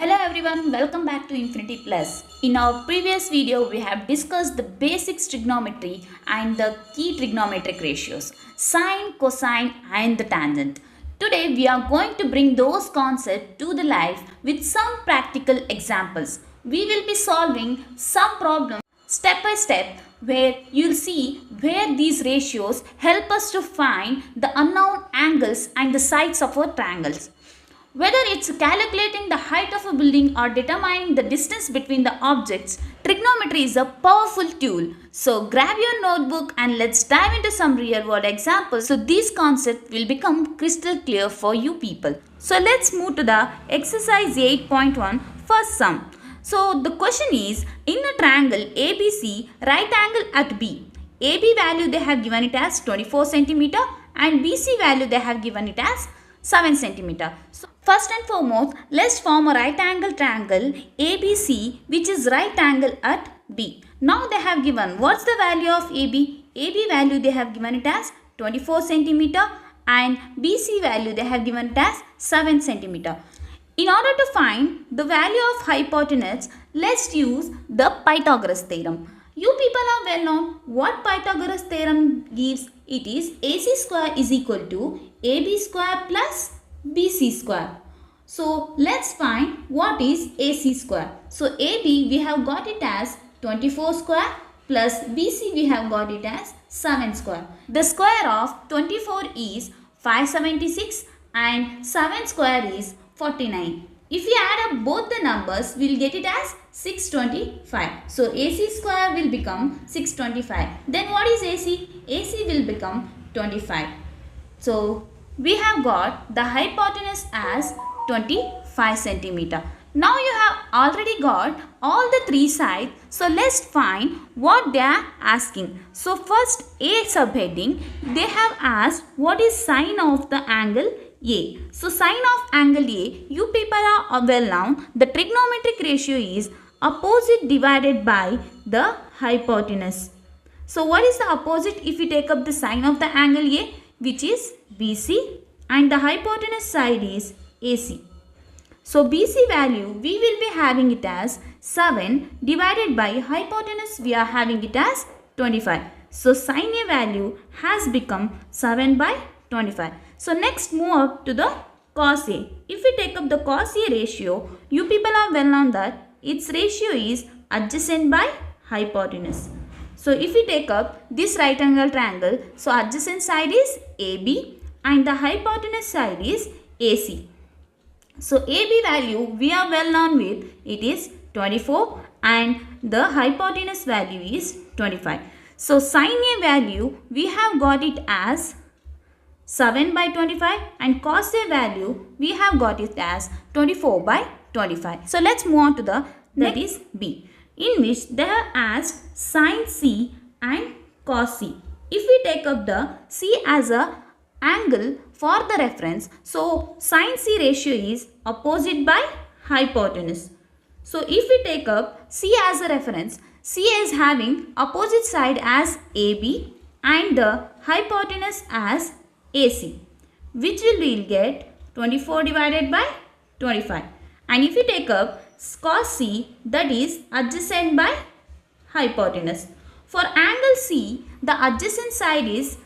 Hello everyone, welcome back to Infinity Plus. In our previous video, we have discussed the basic trigonometry and the key trigonometric ratios, sine, cosine and the tangent. Today, we are going to bring those concepts to the life with some practical examples. We will be solving some problems step by step where you'll see where these ratios help us to find the unknown angles and the sides of our triangles. Whether it's calculating the height of a building or determining the distance between the objects, trigonometry is a powerful tool. So grab your notebook and let's dive into some real world examples so these concepts will become crystal clear for you people. So let's move to the exercise 8.1 first sum. So the question is, in a triangle ABC, right angle at B. AB value they have given it as 24 centimeter and BC value they have given it as 7 centimeter. So first and foremost, let's form a right angle triangle ABC which is right angle at B. Now they have given what's the value of AB? AB value they have given it as 24 centimeter and BC value they have given it as 7 centimeter. In order to find the value of hypotenuse, let's use the Pythagoras theorem. You people are well known what Pythagoras theorem gives. It is AC square is equal to AB square plus BC square. So let's find what is AC square. So AB we have got it as 24 square plus BC we have got it as 7 square. The square of 24 is 576 and 7 square is 49. If we add up both the numbers, we will get it as 625. So AC square will become 625. Then what is AC? AC will become 25. So we have got the hypotenuse as 25 centimeter. Now you have already got all the three sides. So let's find what they are asking. So first A subheading, they have asked what is sine of the angle A. So sine of angle A, you people are well known. The trigonometric ratio is opposite divided by the hypotenuse. So what is the opposite if we take up the sine of the angle A, which is BC, and the hypotenuse side is AC. So BC value we will be having it as 7 divided by hypotenuse we are having it as 25. So sine A value has become 7 by 25. So next move up to the cos A. If we take up the cos A ratio, you people are well known that its ratio is adjacent by hypotenuse. So if we take up this right angle triangle, so adjacent side is AB and the hypotenuse side is AC. So AB value we are well known with, it is 24 and the hypotenuse value is 25. So sine A value we have got it as 7 by 25 and cos A value we have got it as 24 by 25. So let's move on to the that is B, in which they have asked sine C and cos C. If we take up the C as a angle for the reference, so sine C ratio is opposite by hypotenuse. So if we take up C as a reference, C is having opposite side as AB and the hypotenuse as AC, which will get 24 divided by 25. And if you take up cos C, that is adjacent by hypotenuse. For angle C, the adjacent side is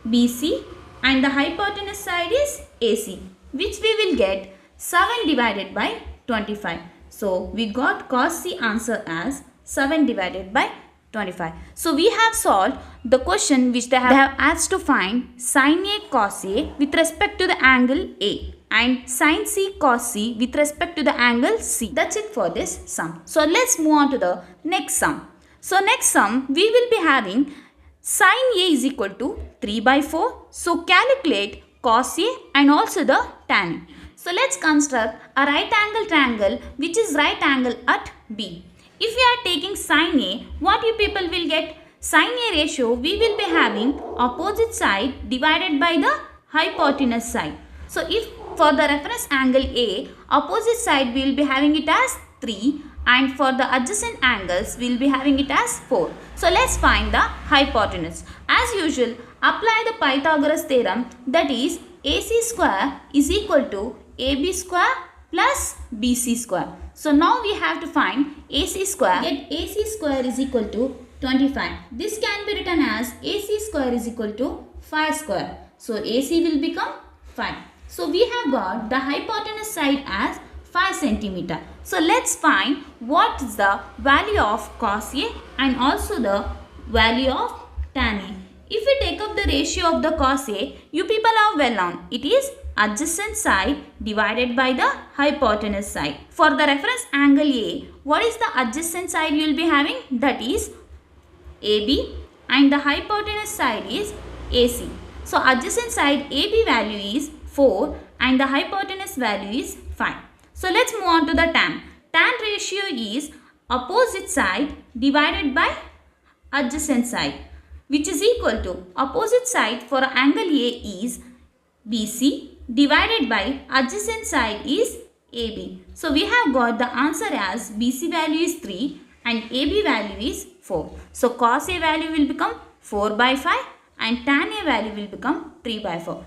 BC and the hypotenuse side is AC, which we will get 7 divided by 25. So we got cos C answer as 7 divided by 25. So we have solved the question which they have asked to find sine A cos A with respect to the angle A and sine C cos C with respect to the angle C. That's it for this sum. So let's move on to the next sum. So next sum we will be having sine A is equal to 3 by 4. So calculate cos A and also the tan. So let's construct a right angle triangle which is right angle at B. If we are taking sine A, what you people will get? Sine A ratio we will be having opposite side divided by the hypotenuse side. So if for the reference angle A, opposite side we will be having it as 3 and for the adjacent angles we will be having it as 4. So let's find the hypotenuse. As usual, apply the Pythagoras theorem, that is AC square is equal to AB square plus BC square. So now we have to find AC square. Get AC square is equal to 25. This can be written as AC square is equal to 5 square. So AC will become 5. So we have got the hypotenuse side as 5 centimeter. So let's find what is the value of cos A and also the value of tan A. If we take up the ratio of the cos A, you people are well known. It is adjacent side divided by the hypotenuse side. For the reference angle A, what is the adjacent side you will be having? That is AB, and the hypotenuse side is AC. So adjacent side AB value is 4 and the hypotenuse value is 5. So let's move on to the tan. Tan ratio is opposite side divided by adjacent side, which is equal to opposite side for angle A is BC divided by adjacent side is AB. So we have got the answer as BC value is 3 and AB value is 4. So cos A value will become 4 by 5 and tan A value will become 3 by 4.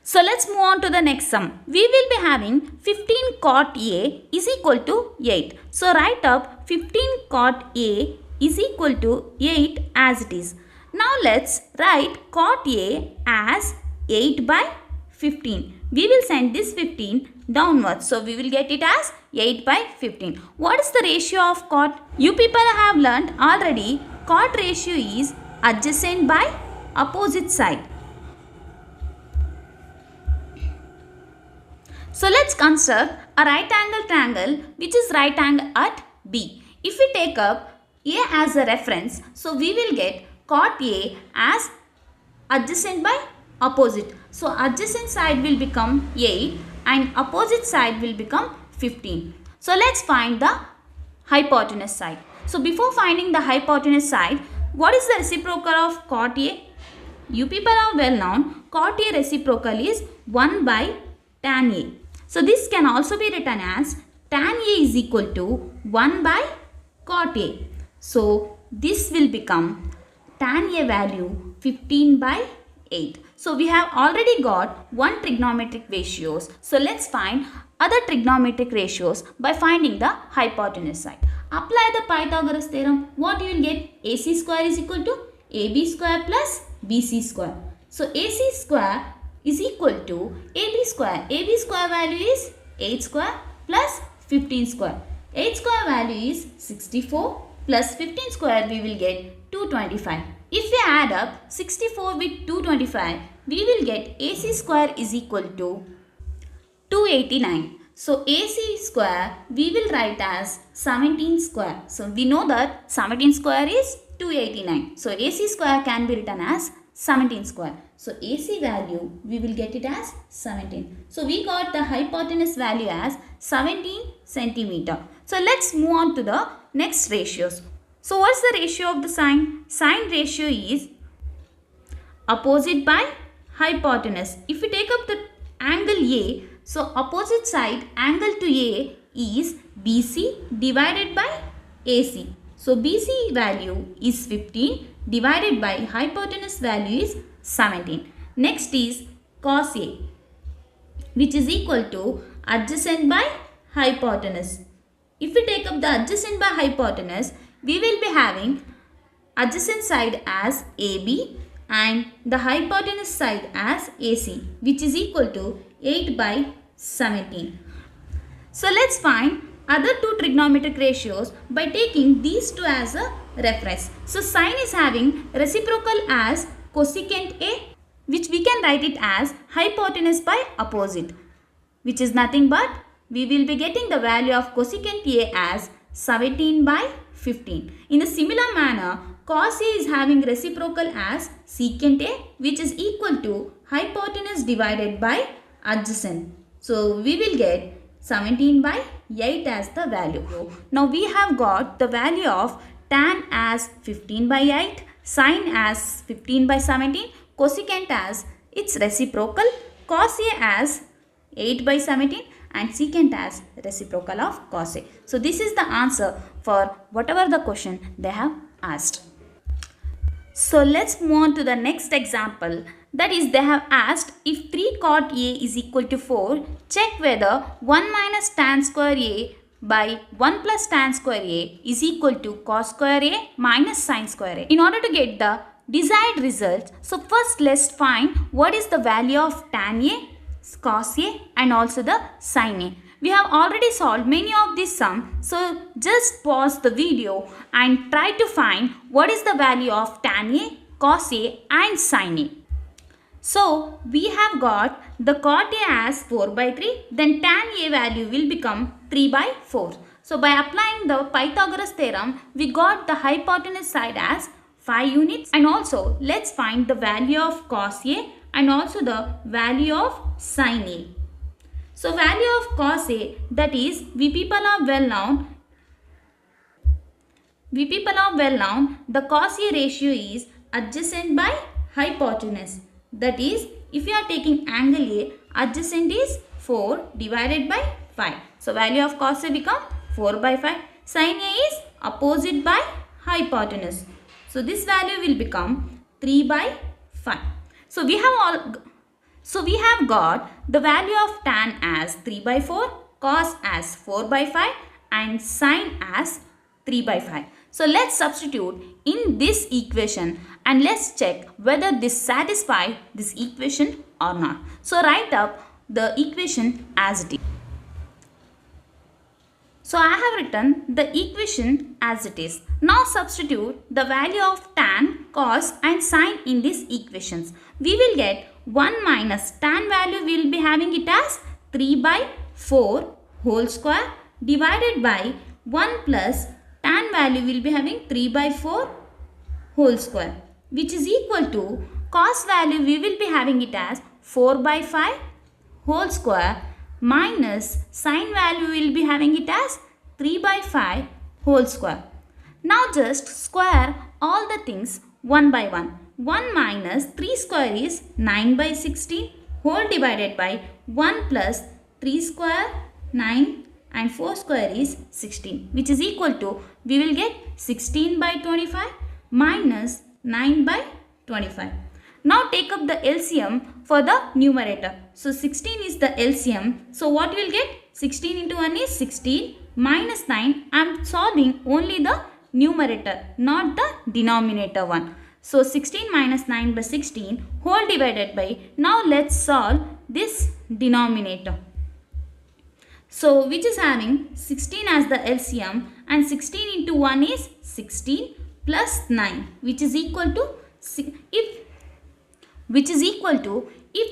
So let's move on to the next sum. We will be having 15 cot A is equal to 8. So write up 15 cot A is equal to 8 as it is. Now let's write cot A as 8 by 15. We will send this 15 downwards. So we will get it as 8 by 15. What is the ratio of cot? You people have learnt already. Cot ratio is adjacent by opposite side. So let's consider a right angle triangle which is right angle at B. If we take up A as a reference, so we will get cot A as adjacent by opposite. So adjacent side will become 8 and opposite side will become 15. So let's find the hypotenuse side. So before finding the hypotenuse side, what is the reciprocal of cot A? You people are well known. Cot A reciprocal is 1 by tan A. So this can also be written as tan A is equal to 1 by cot A. So this will become tan A value 15 by 8. So we have already got one trigonometric ratios. So let's find other trigonometric ratios by finding the hypotenuse side. Apply the Pythagoras theorem. What you will get? AC square is equal to AB square plus BC square. So AC square is equal to AB square. AB square value is 8 square plus 15 square. 8 square value is 64 plus 15 square we will get 225. If we add up 64 with 225, we will get AC square is equal to 289. So AC square we will write as 17 square. So we know that 17 square is 289. So AC square can be written as 17 square. So AC value we will get it as 17. So we got the hypotenuse value as 17 centimeter. So let's move on to the next ratios. So what's the ratio of the sine? Sine ratio is opposite by hypotenuse. If we take up the angle A, so opposite side angle to A is BC divided by AC. So BC value is 15 divided by hypotenuse value is 17. Next is cos A, which is equal to adjacent by hypotenuse. If we take up the adjacent by hypotenuse, we will be having adjacent side as AB and the hypotenuse side as AC, which is equal to 8 by 17. So let's find other two trigonometric ratios by taking these two as a reference. So sine is having reciprocal as cosecant A, which we can write it as hypotenuse by opposite, which is nothing but we will be getting the value of cosecant A as 17 by 15. In a similar manner, cos A is having reciprocal as secant A, which is equal to hypotenuse divided by adjacent. So we will get 17 by 8 as the value. Now we have got the value of tan as 15 by 8, sine as 15 by 17, cosecant as its reciprocal, cos A as 8 by 17 and secant as reciprocal of cos A. So this is the answer for whatever the question they have asked. So let's move on to the next example. That is, they have asked if 3 cot A is equal to 4, check whether 1 minus tan square A by 1 plus tan square A is equal to cos square A minus sin square A. In order to get the desired result, so first let's find what is the value of tan A, cos A and also the sin A. We have already solved many of these sums, so just pause the video and try to find what is the value of tan A, cos A and sin A. So we have got the cot A as 4 by 3, then tan A value will become 3 by 4. So by applying the Pythagoras theorem, we got the hypotenuse side as 5 units, and also let's find the value of cos A and also the value of sin A. So value of cos A, that is, we people are well known, the cos A ratio is adjacent by hypotenuse. That is, if you are taking angle A, adjacent is 4 divided by 5. So value of cos A become 4 by 5. Sin A is opposite by hypotenuse. So this value will become 3 by 5. So we have got the value of tan as 3 by 4, cos as 4 by 5 and sin as 3 by 5. So let's substitute in this equation and let's check whether this satisfies this equation or not. So write up the equation as it is. So I have written the equation as it is. Now substitute the value of tan, cos and sin in these equations. We will get 1 minus tan value, we will be having it as 3 by 4 whole square divided by 1 plus tan value will be having 3 by 4 whole square, which is equal to cos value we will be having it as 4 by 5 whole square minus sin value we will be having it as 3 by 5 whole square. Now just square all the things one by one. 1 minus 3 square is 9 by 16 whole divided by 1 plus 3 square 9 and 4 square is 16, which is equal to, we will get 16 by 25 minus 9 by 25. Now take up the LCM for the numerator. So 16 is the LCM. So what we will get? 16 into 1 is 16 minus 9. I am solving only the numerator, not the denominator one. So 16 minus 9 by 16 whole divided by, now let's solve this denominator. So which is having 16 as the LCM and 16 into 1 is 16 plus 9, which is equal to, if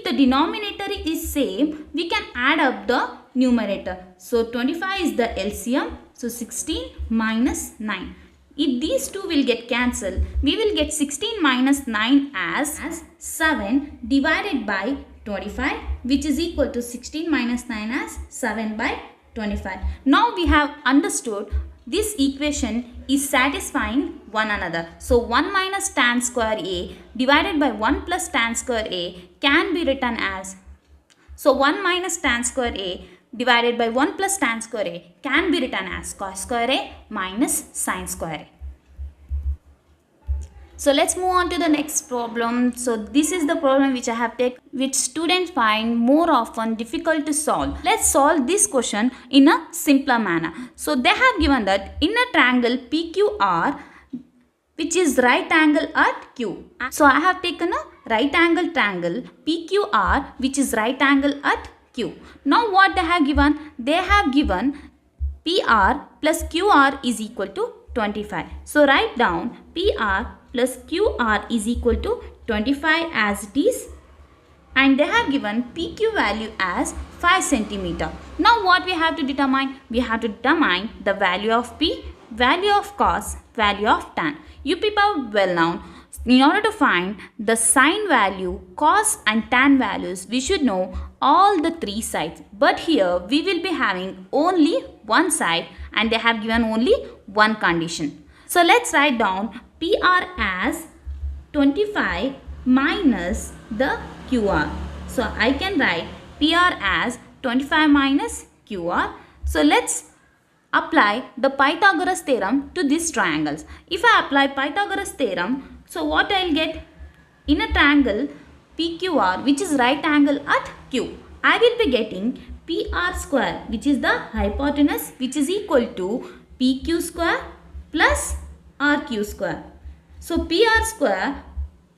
the denominator is same, we can add up the numerator. So 25 is the LCM, so 16 minus 9. If these two will get cancelled, we will get 16 minus 9 as 7 divided by 25, which is equal to 16 minus 9 as 7 by 25. Now we have understood this equation is satisfying one another. So 1 minus tan square A divided by 1 plus tan square A can be written as, so 1 minus tan square A divided by 1 plus tan square A can be written as cos square A minus sin square A. So let's move on to the next problem. So this is the problem which I have taken, which students find more often difficult to solve. Let's solve this question in a simpler manner. So they have given that in a triangle PQR, which is right angle at Q. So I have taken a right angle triangle PQR, which is right angle at Q. Now what they have given? They have given PR plus QR is equal to 25. So write down PR plus QR is equal to 25 as it is, and they have given PQ value as 5 centimeter. Now what we have to determine? We have to determine the value of P, value of cos, value of tan. You people are well known. In order to find the sine value, cos and tan values, we should know all the three sides. But here we will be having only one side and they have given only one condition. So let's write down PR as 25 minus the QR. So I can write PR as 25 minus QR. So let's apply the Pythagoras theorem to these triangles. If I apply Pythagoras theorem, so what I will get? In a triangle PQR, which is right angle at Q. I will be getting PR square, which is the hypotenuse, which is equal to PQ square plus RQ square. So PR square,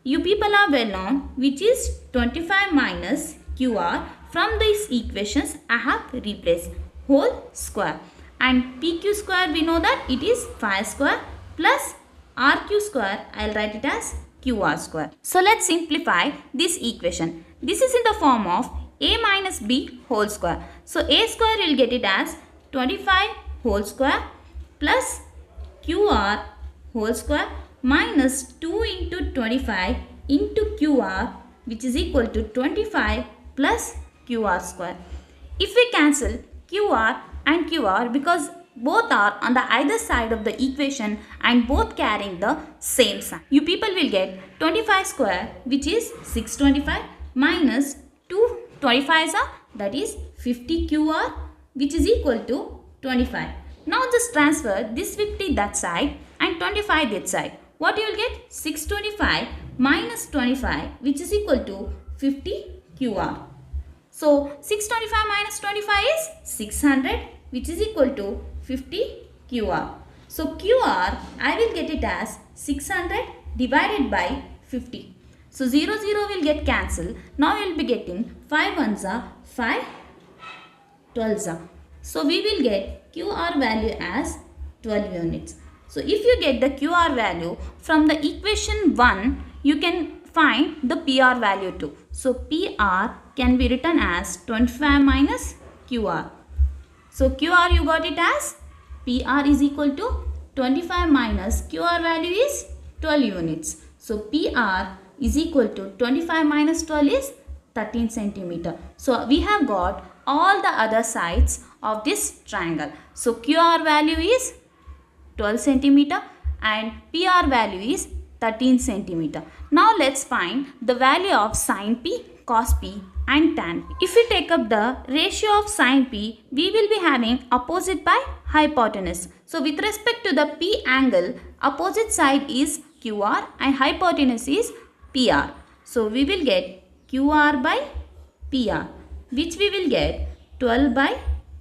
you people are well known, which is 25 minus QR. From these equations, I have replaced whole square. And PQ square, we know that it is 5 square plus RQ square, I will write it as QR square. So let's simplify this equation. This is in the form of A minus B whole square. So A square, you will get it as 25 whole square plus QR whole square minus 2 into 25 into QR, which is equal to 25 plus QR square. If we cancel QR and QR, because both are on the either side of the equation and both carrying the same sign, you people will get 25 square, which is 625 minus 2 25s are, that is 50 QR, which is equal to 25. Now just transfer this 50 that side and 25 that side. What you will get? 625 minus 25, which is equal to 50 QR. So 625 minus 25 is 600, which is equal to 50 QR. So QR, I will get it as 600 divided by 50. So 0 will get cancelled. Now you will be getting 5 ones are 5, 12s are. So we will get QR value as 12 units. So if you get the QR value from the equation 1, you can find the PR value too. So PR can be written as 25 minus QR. So QR, you got it as PR is equal to 25 minus QR value is 12 units. So PR is equal to 25 minus 12 is 13 centimeter. So we have got all the other sides of this triangle. So QR value is 12 centimeter and PR value is 13 centimeter. Now let's find the value of sin P, cos P and tan P. If we take up the ratio of sin P, we will be having opposite by hypotenuse. So with respect to the P angle, opposite side is QR and hypotenuse is PR. So we will get QR by PR, which we will get 12 by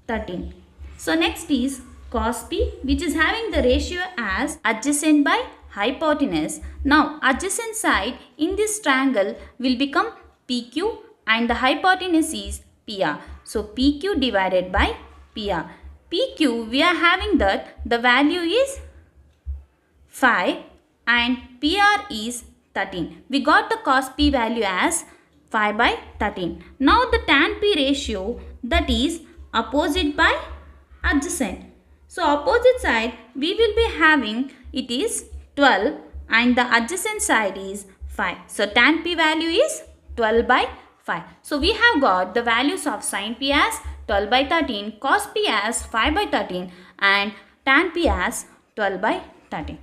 13. So next is cos P, which is having the ratio as adjacent by hypotenuse. Now adjacent side in this triangle will become PQ and the hypotenuse is PR. So PQ divided by PR. PQ, we are having that the value is 5 and PR is 13. We got the cos P value as 5 by 13. Now the tan P ratio, that is opposite by adjacent. So opposite side we will be having it is 12 and the adjacent side is 5. So tan P value is 12 by 5. So we have got the values of sin P as 12 by 13, cos P as 5 by 13 and tan P as 12 by 13.